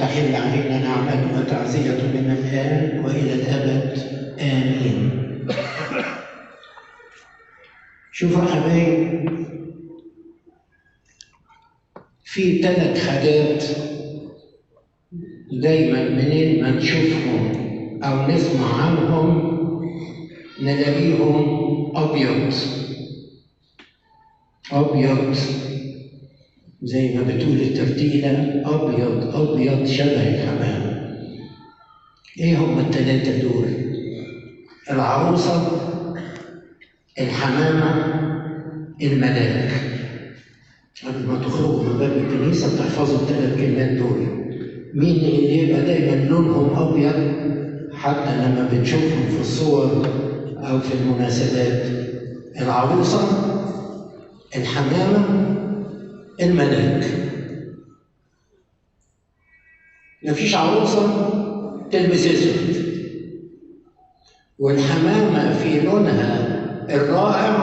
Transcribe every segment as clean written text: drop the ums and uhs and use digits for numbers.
تحل علينا نعمته وتعزيته من الآن وإلى الأبد آمين. شوفوا حبايب، في 3 حاجات دايما منين ما نشوفهم أو نسمع عنهم نلاقيهم أبيض أبيض، زي ما بتقول الترتيلة أبيض أبيض شبه الحمام. إيه هم ال3 دول؟ العروسة، الحمامة، الملاك. قبل ما تخرجوا من باب الكنيسة تحفظوا ال3 كلمات دول. مين اللي يبقى دايما لونهم أبيض حتى لما بنشوفهم في الصور أو في المناسبات؟ العروسة، الحمامة، الملاك. مفيش عروسة تلبس اسود، والحمامة في لونها الرائع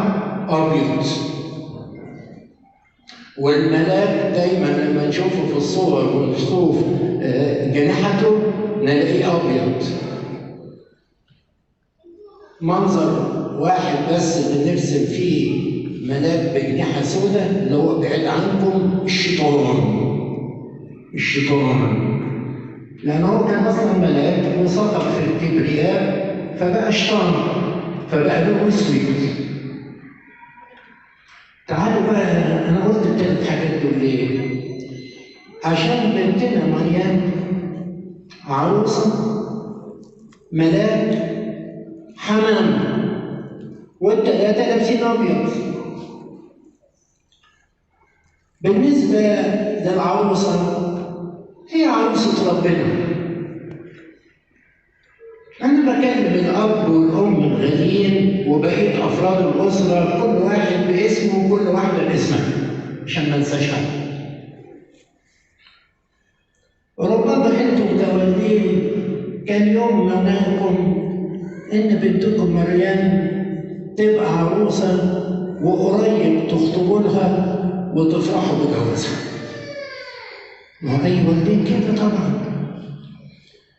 أبيض، والملاك دايما لما نشوفه في الصور ونشوف جناحته نلاقيه أبيض. منظر واحد بس اللي نرسم فيه ملاك بجناحة سوداء اللي هو بعيد عنكم الشيطان، لأنه هو كان أصلا ملاك وسقط في الكبرياء فبقى شيطان، فبقى له أسود. تعالوا بقى، أنا قلت ال3 حاجات دول ليه؟ عشان بنتنا مريم عروسة، ملاك، حمام، وال3 لابسين أبيض. بالنسبة للعروسة، هي عروسة ربنا. أنا بكلم الأب والأم الغاليين وبقية أفراد الأسرة، كل واحد باسمه وكل واحدة باسمها عشان ما ننساش حد. ربما أنتم متولين كان يوم مناكم إن بنتكم مريم تبقى عروسة وقريب تخطبوا لها وتفرحوا بجوازها. ما أي والدين كده طبعا.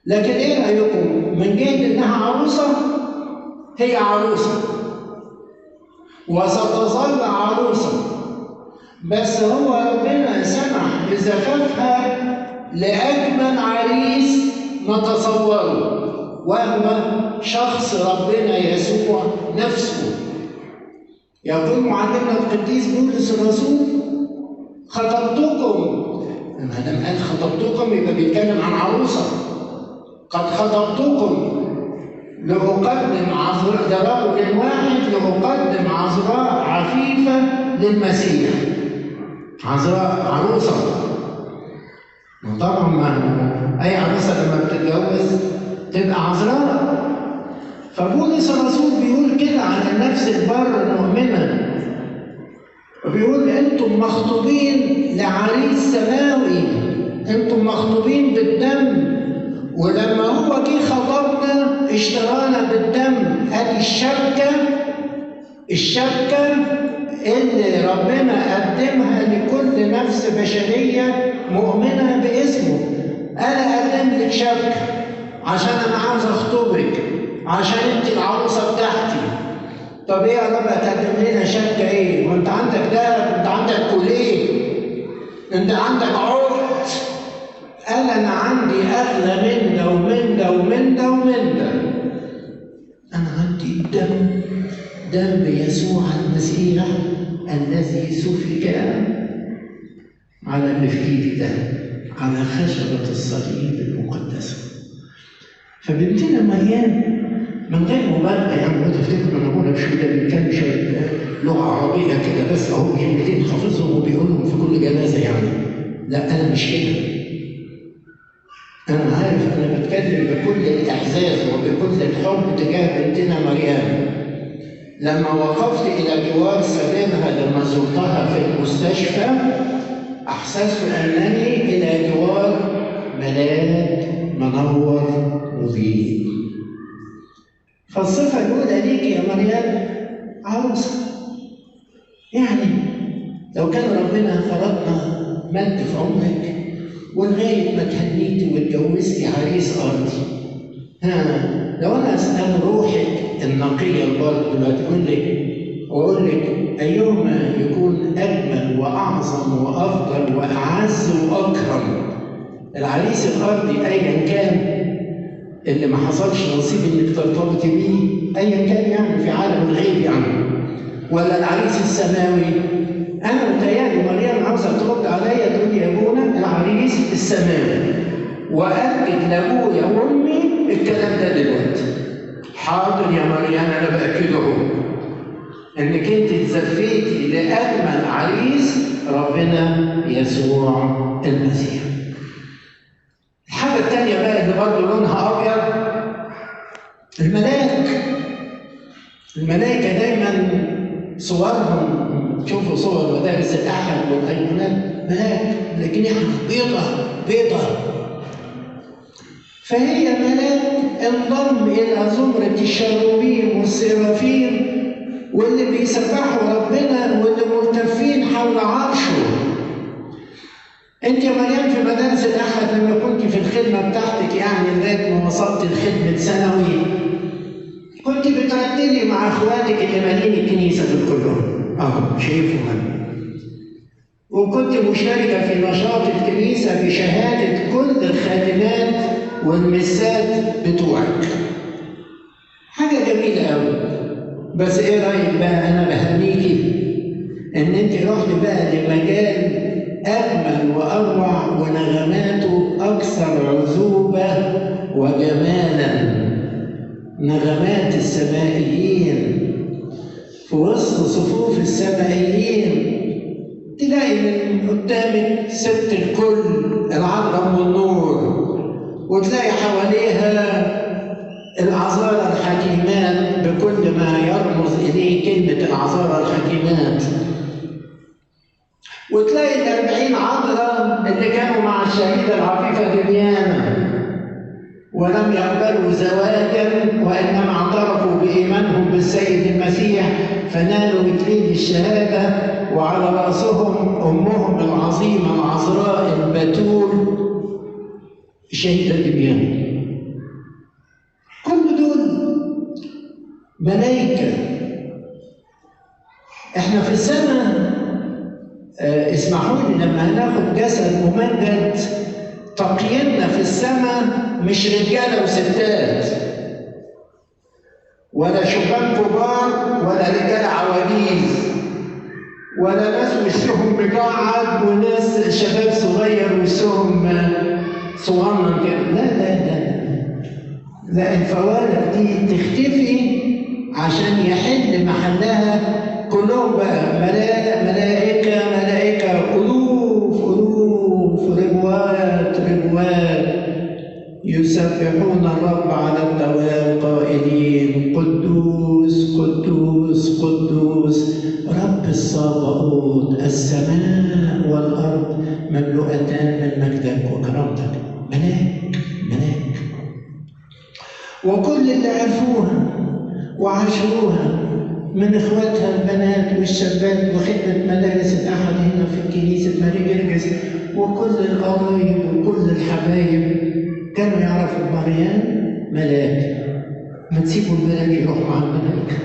لكن إيه رأيكم؟ من جهة إنها عروسة، هي عروسة وستظل عروسة، بس هو ربنا سمح بزفافها لأجمل عريس نتصوره، وهو شخص ربنا يسوع نفسه. يقول معلمنا القديس بولس الرسول: خطبتكم. ما دام قال خطبتكم يبقى بيتكلم عن عروسه. قد خطبتكم لأقدم عذراء، ده رجل واحد، لأقدم عذراء عفيفة للمسيح. عذراء عروسة. طبعا ما أي عروسة لما بتتجوز تبقى عذراء. فبولس الرسول بيقول كده عن النفس البر المؤمنة، وبيقول: أنتم مخطوبين لعريس سماوي، أنتم مخطوبين بالدم، ولما هو جه خطبنا اشترانا بالدم. ادي الشبكة اللي ربنا قدمها لكل نفس بشرية مؤمنة باسمه. أنا قدم لك شبكة عشان أنا عاوز أخطبك، عشان أنت العروسة بتاعتي. طب إيه يا رب هتقدم لنا شبكة إيه؟ وأنت عندك دهب، أنت عندك كوليه، أنت عندك عقد. قال: أنا عندي أغلى من ده ومن ده ومن ده ومن ده. أنا عندي الدم، دم يسوع المسيح الذي سفك على المفكيك ده، على خشبة الصليب المقدسة. فبنتنا مريم من غير مبالغة، يعني لو تفتكروا ان ابونا بشوي ده بيتكلم شوية لغة عربية كده بس اهو كلمتين حافظهم وبيقولهم في كل جنازة يعني. لا، أنا مش كده. أنا عارف أنا بتكلم بكل الإعزاز وبكل الحب تجاه بنتنا مريم. لما وقفت إلى جوار سريرها لما زرتها في المستشفى، أحسست أنني إلى جوار ملاك منور مضيء. فالصفة الأولى ليك يا مريم عروسة. يعني لو كان ربنا فرضنا مد في عمرك ولغاية ما تهنيتي لو انا اسال روحك النقيه البر دلوقتي اقول لك ايهما يكون اجمل واعظم وافضل واعز واكرم، العريس الارضي ايا كان اللي ما حصلش نصيب انك ترتبطي بيه ايا كان يعني في عالم الغيب يعني، ولا العريس السماوي؟ انا متهيألي مريم عاوزه ترد عليا تقول لي يا ابونا العريس السماوي، واكد لابويا وامي الكلام ده دلوقتي. حاضر يا مريم انا باكده اهو انك انت اتزفيتي لاجمل عريس ربنا يسوع المسيح. الحاجه الثانيه بقى اللي برضه لونها ابيض، الملائكه دايما صورهم، تشوفوا صور مدارس الاحد والايقونات ملاك لكنها بيضة. فهي ملاك انضم الى زمره الشاروبيم والسرافيم واللي بيسبحوا ربنا واللي ملتفين حول عرشه. انت يا مريم في مدارس الاحد لما كنت في الخدمه بتاعتك يعني لغايه ما وصلت لخدمه ثانوي كنت بترتلي مع اخواتك اللي مالين الكنيسه دول كلهم شايفهم، وكنت مشاركه في نشاط الكنيسه بشهاده كل الخادمات والمسات بتوعك. حاجه جميله قوي. بس ايه رايك بقى؟ انا بهنيكي ان انت رحت بقى لمجال اجمل واروع ونغماته اكثر عذوبه وجمالا، نغمات السمائيين. في وسط صفوف السمائيين تلاقي من قدامك ست الكل العذراء والنور، وتلاقي حواليها العذارى الحكيمات بكل ما يرمز اليه كلمه العذارى الحكيمات، وتلاقي 40 عذراء اللي كانوا مع الشهيده العفيفه ديانا ولم يقبلوا زواجا وانما اعترفوا بايمانهم بالسيد المسيح فنالوا اكليل الشهاده، وعلى راسهم امهم العظيمه العذراء البتول الشهيده ديانا. كل دول ملائكه. احنا في السماء اسمحوا لي لما هناخد جسد ممجد تقييمنا في السماء مش رجاله وستات ولا شبان كبار ولا رجال عواجيز ولا ناس وشهم مجعد وناس شباب صغير وشهم صغنن كده. لا الفوارق دي تختفي عشان يحل محلها كلهم بقى ملائكة ألوف ربوات يسبحون الرب على الدوام قائلين قدوس قدوس قدوس رب الصابئون، السماء والأرض مملوءتان من مجدك وكرامتك. ملاك وكل اللي عرفوها وعاشروها من اخواتها البنات والشابات وخدمه مدارس الاحد هنا في كنيسه ماري جرجس وكل القرايب وكل الحبايب كانوا يعرفوا مريم ملاك. ما تسيبوا الملاك يروح مع الملائكه.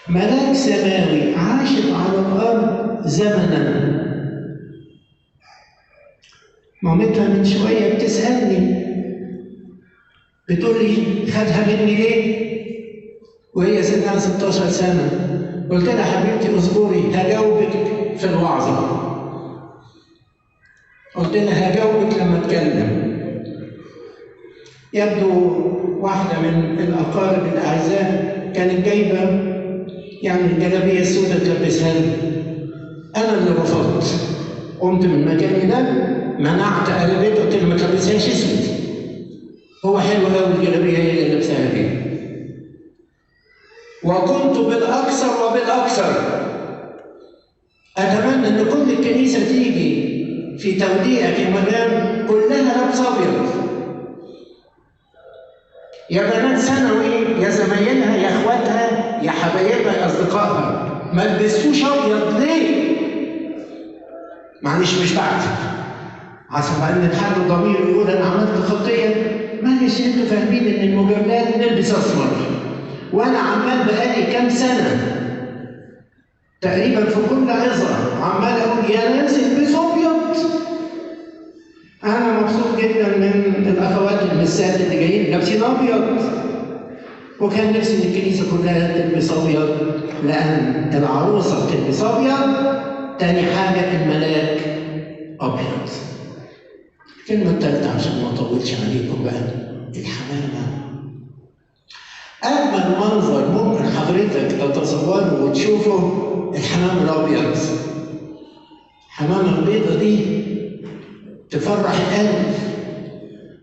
ملاك سماوي عاشت على الارض زمنا. مامتها من شويه بتسالني بتقول لي خدها مني ليه؟ وهي سنها 16 سنة. قلت لها حبيبتي اصبري هجاوبك في الوعظة. قلت لها هجاوبك لما اتكلم. يبدو واحدة من الأقارب الأعزاء كانت جايبة يعني الجلابية السوداء تلبسها لي. أنا اللي رفضت. قمت من مكاني ده منعت قلبت قلت لها ما تلبسهاش اسود. هو حلو قوي الجلابية هي اللي لابساها دي. وكنت بالأكثر وبالأكثر أتمنى إن كل الكنيسة تيجي في توديعك يا مدام كلها لابسة أبيض. يا بنات ثانوي يا زمايلها يا إخواتها يا حبايبها يا أصدقائها ما تلبسوش أبيض ليه؟ معلش مش بعتك. عشان بقى ان الحد ضميره يقول انا عملت خطيه. معلش انتوا فاهمين ان المجاملات نلبس اسمر، وانا عمال بقالي كام سنه تقريبا في كل عظه عمال اقول يا ناس البسوا ابيض. انا مبسوط جدا من الاخوات المسات اللي جايين لابسين ابيض، وكان نفسي ان الكنيسه كلها تلبس ابيض، لان العروسه بتلبس ابيض. تاني حاجه الملاك ابيض. الكلمه الثالثه عشان ما اطولش عليكم بقى، الحمامه. اجمل منظر ممكن حضرتك تتصوره وتشوفه الحمام الابيض. الحمامه البيضه دي تفرح القلب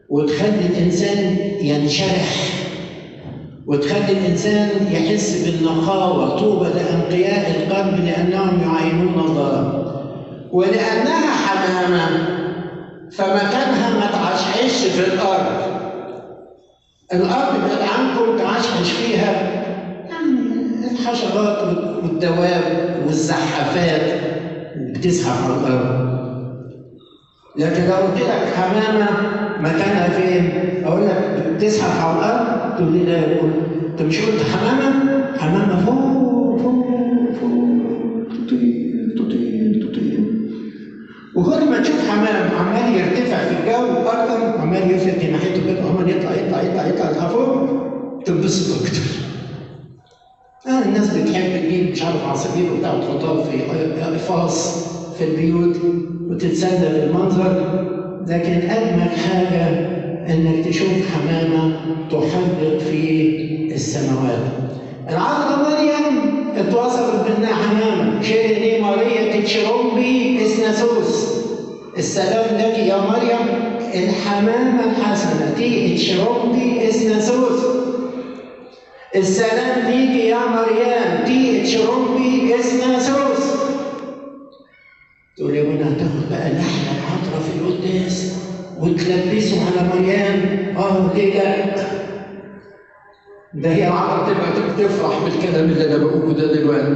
وتخلي الانسان ينشرح وتخلي الانسان يحس بالنقاوه. طوبى لانقياء القلب لانهم يعينون الله. ولانها حمامه فمكانها ما تعشعش في الارض. الارض بعد عنكم تعشعش فيها الحشرات والدواب والزحافات بتزحف على الارض. لكن لو قلت لك حمامه مكانها فين؟ اقول لك بتزحف على الارض، تقول لي لا. انت مش قلت حمامه؟ حمامه فوق فوق فوق تطير تطير تطير. وكل ما تشوف حمام عمال يرتفع في الجو اكتر، عمال يفلت ناحيته كده، عمال يطلع يطلع يطلع يطلع لفوق، تنبسط اكتر. الناس بتحب تجيب مش عارف عصافير وبتاع وتحطها في قفاص في البيوت وتتسلى بالمنظر. لكن اجمل حاجه انك تشوف حمامه تحلق في السماوات. العذراء مريم اتوصفت بانها حمامه. شيريني ماريا تشيرومبي اسناسوس. السلام لك يا مريم الحمامه الحسنه تي تشيرومبي اسناسوس. السلام ليك يا مريم تي تشيرومبي اسناسوس. تقول يا ابني هتاخد بقى لحمه العطره في القداس وتلبسه على مريم. ليه لا؟ ده هي العطره تبقى تفرح بالكلام اللي انا بقوله ده دلوقتي،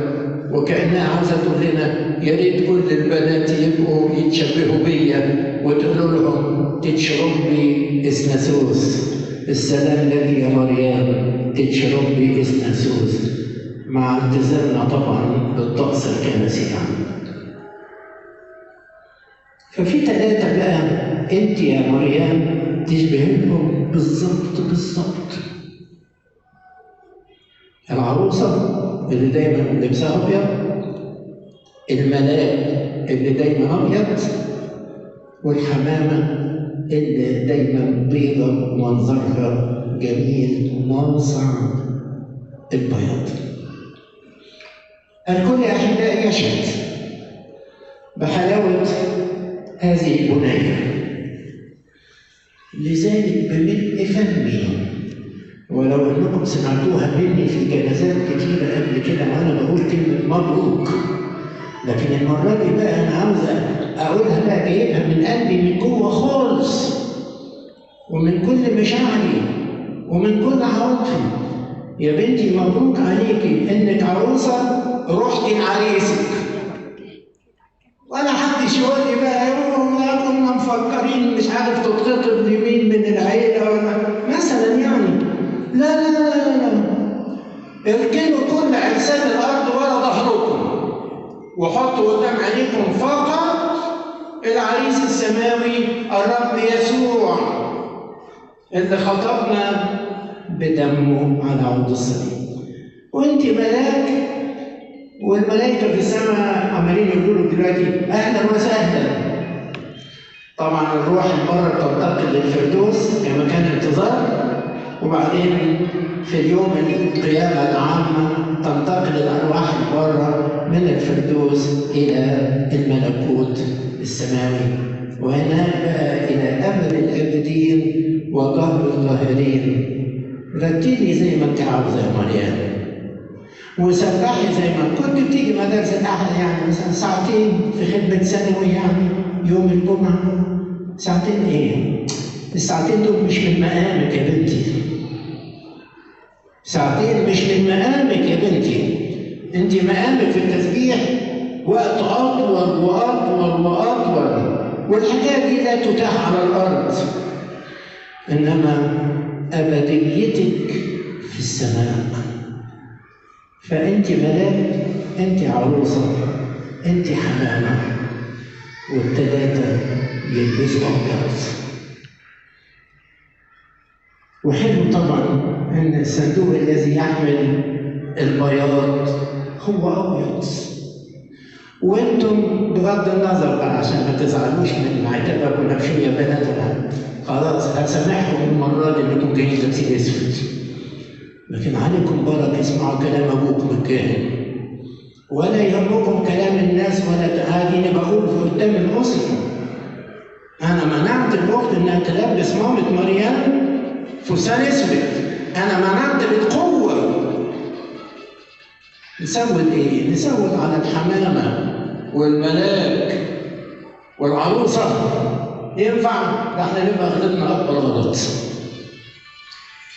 وكانها عاوزه تقول لنا يا ريت كل البنات يبقوا يتشبهوا بيا وتقولوا لهم تتشربي اسناسوس. السلام لك يا مريم تتشربي اسناسوس، مع التزامنا طبعا بالطقس الكنسي يعني. ففي ثلاثة بقى انت يا مريم تشبههم بالظبط بالظبط. العروسة اللي دايما لبسها ابيض، الملاك اللي دايما ابيض، والحمامة اللي دايما بيضة ومنظرها جميل ناصع البياض. الكل يا احبائي يشهد بحلاوة هذه البنية. لذلك بملء فمي، ولو انكم سمعتوها مني في جنازات كتيرة قبل كده وانا بقول كلمة مبروك، لكن المرة دي بقى انا عاوز اقولها بقى جايبها من قلبي من جوه خالص، ومن كل مشاعري ومن كل عواطفي. يا بنتي مبروك عليكي انك عروسة رحتي لعريسك. ولا حدش يقول لي بقى كنا مفكرين مش عارف تتخطب لمين من العيله ولا مثلا يعني. لا لا لا لا، اركنوا كل اجساد الارض ورا ظهركم وحطوا قدام عينيكم فقط العريس السماوي الرب يسوع اللي خطبنا بدمه على عود الصليب. وانت ملاك والملائكة في السماء عمالين يقولوا دلوقتي أهلا وسهلا. طبعا الروح بره تنتقل للفردوس كمكان انتظار، وبعدين في اليوم القيامة العامة تنتقل الأرواح بره من الفردوس إلى الملكوت السماوي، وهناك بقى إلى أبد الآبدين وظهر الظاهرين. رتبي زي ما أنت عاوزة يا مريم، وسبحي زي ما كنت بتيجي مدرسة أحد يعني مثلا ساعتين في خدمة ثانوي يعني يوم الجمعة. ساعتين إيه؟ الساعتين دول مش من مقامك يا بنتي. ساعتين مش من مقامك يا بنتي. أنت مقامك في التسبيح وقت أطول وأطول وأطول. والحكاية دي لا تتاح على الأرض، إنما أبديتك في السماء. فأنت ملاك، أنت عروسة، أنت حمامة، والتلاتة يلبسوا أبيض. وحلو طبعا أن الصندوق الذي يحمل البياض هو أبيض. وأنتم بغض النظر بقى عشان ما تزعلوش من عتابك ونفسية يا بناتنا، خلاص هسامحكم المرة دي إنكم جايين لابسين أسود، لكن عليكم بركة اسمعوا كلام أبوكم الكاهن، ولا يهمكم كلام الناس ولا تعاديني بقول في قدام الأسرة. أنا منعت الأخت إنها تلبس مامة مريم فستان أسود، أنا منعت بالقوة. نسود إيه؟ نسود على الحمامة والملاك والعروسة. ينفع؟ ده احنا نبقى غلطنا أكبر غلط.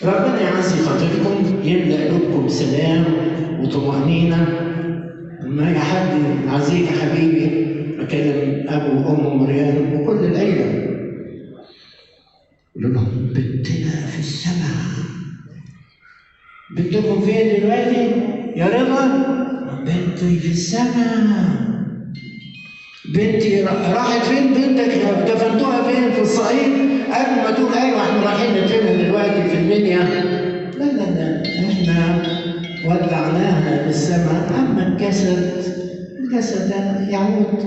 ربنا يعزي خاطركم، يملأ قلوبكم سلام وطمأنينة. لما حد عزيك يا حبيبي أكلم أبو وأم مريم وكل العيلة، يقول لهم بنتنا في السماء. بنتكم فين دلوقتي؟ يا رضا؟ بنتي في السماء. بنتي راحت فين؟ بنتك دفنتوها فين؟ في الصعيد؟ قبل ما تقول ايوه احنا رايحين ندفنها دلوقتي في المنيا. لا لا لا، احنا ودعناها للسماء. اما الجسد ده يعود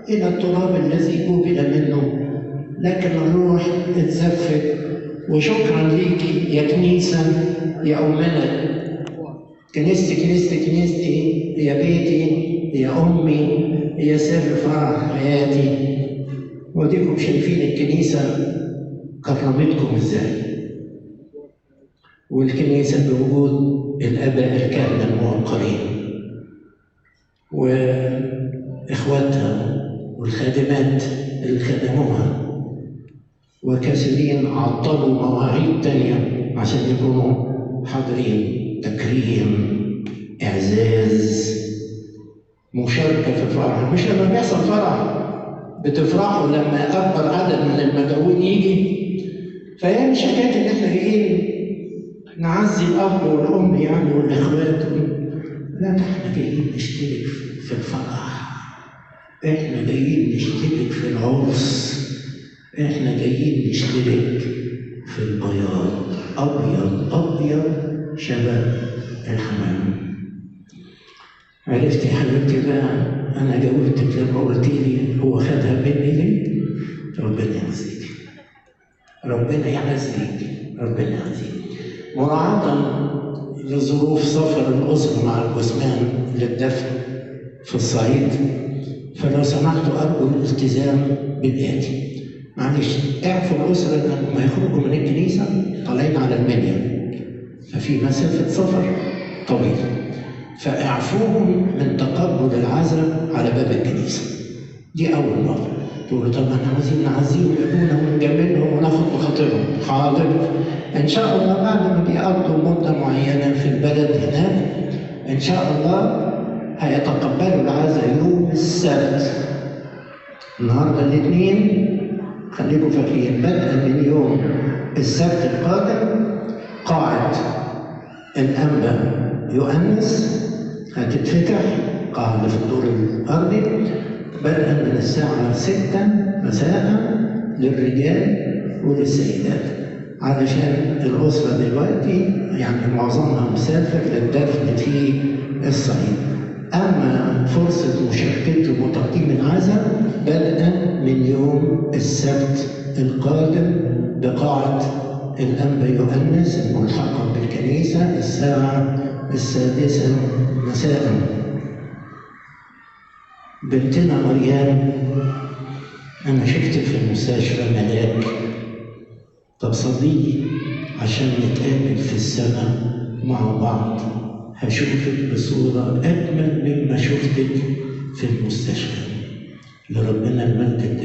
الى التراب الذي قبل منه، لكن الروح اتزفت. وشكرا ليكي يا كنيسه يا امنا. كنيستي هي بيتي، هي امي، هي سر فرح حياتي. وديكم شايفين الكنيسه كرمتكم ازاي، والكنيسه بوجود الاباء الكهنه الموقرين واخواتها والخادمات اللي خدموها، وكثيرين عطلوا مواعيد تانيه عشان يكونوا حاضرين. تكريم، اعزاز، مشاركه في الفرح. مش لما بيحصل فرح بتفرحوا لما اكبر عدد من المدعوين يجي. فهي مش حكايه ان احنا جايين نعزي الاب والام يعني والاخوات، لا، احنا جايين نشترك في الفرح، احنا جايين نشترك في العرس، احنا جايين نشترك في البياض. ابيض ابيض شبه الحمام. عرفت يا حبيبتي بقى انا جاوبتك لما قلت لي هو خدها مني ليه؟ ربنا يعزيك، ربنا يعزيك، ربنا يعزيك. مراعاة لظروف سفر الأسرة مع الجثمان للدفن في الصعيد، فلو سمحتوا أرجو الالتزام بالآتي. معلش اعفوا الأسرة لما يخرجوا من الكنيسة طالعين على المنيا، ففي مسافة سفر طويل، فاعفوهم من تقبل العزاء على باب الكنيسة. دي أول مرة. تقولوا طب احنا عايزين نعزيهم ابونا ونجملهم وناخد بخاطرهم. حاضر، ان شاء الله بعد ما بيقضوا مده معينه في البلد هناك ان شاء الله هيتقبلوا العزاء يوم السبت. النهارده الاثنين، خليكم فاكرين بدءا من يوم السبت القادم قاعه الانبا يؤنس هتتفتح، قاعه في الدور الارضي، بدءا من الساعة 6 مساء للرجال وللسيدات، علشان الأسرة دلوقتي يعني معظمها مسافر للدفن في الصعيد. أما فرصة مشاركتهم وتقديم العزاء بدءا من يوم السبت القادم بقاعة الأنبا يؤنس الملحقة بالكنيسة الساعة 6 مساء. بنتنا مريم أنا شفت في المستشفى ملاك، طب صلي عشان نتقابل في السماء مع بعض، هشوفك بصورة أجمل مما شفتك في المستشفى. لربنا المجد.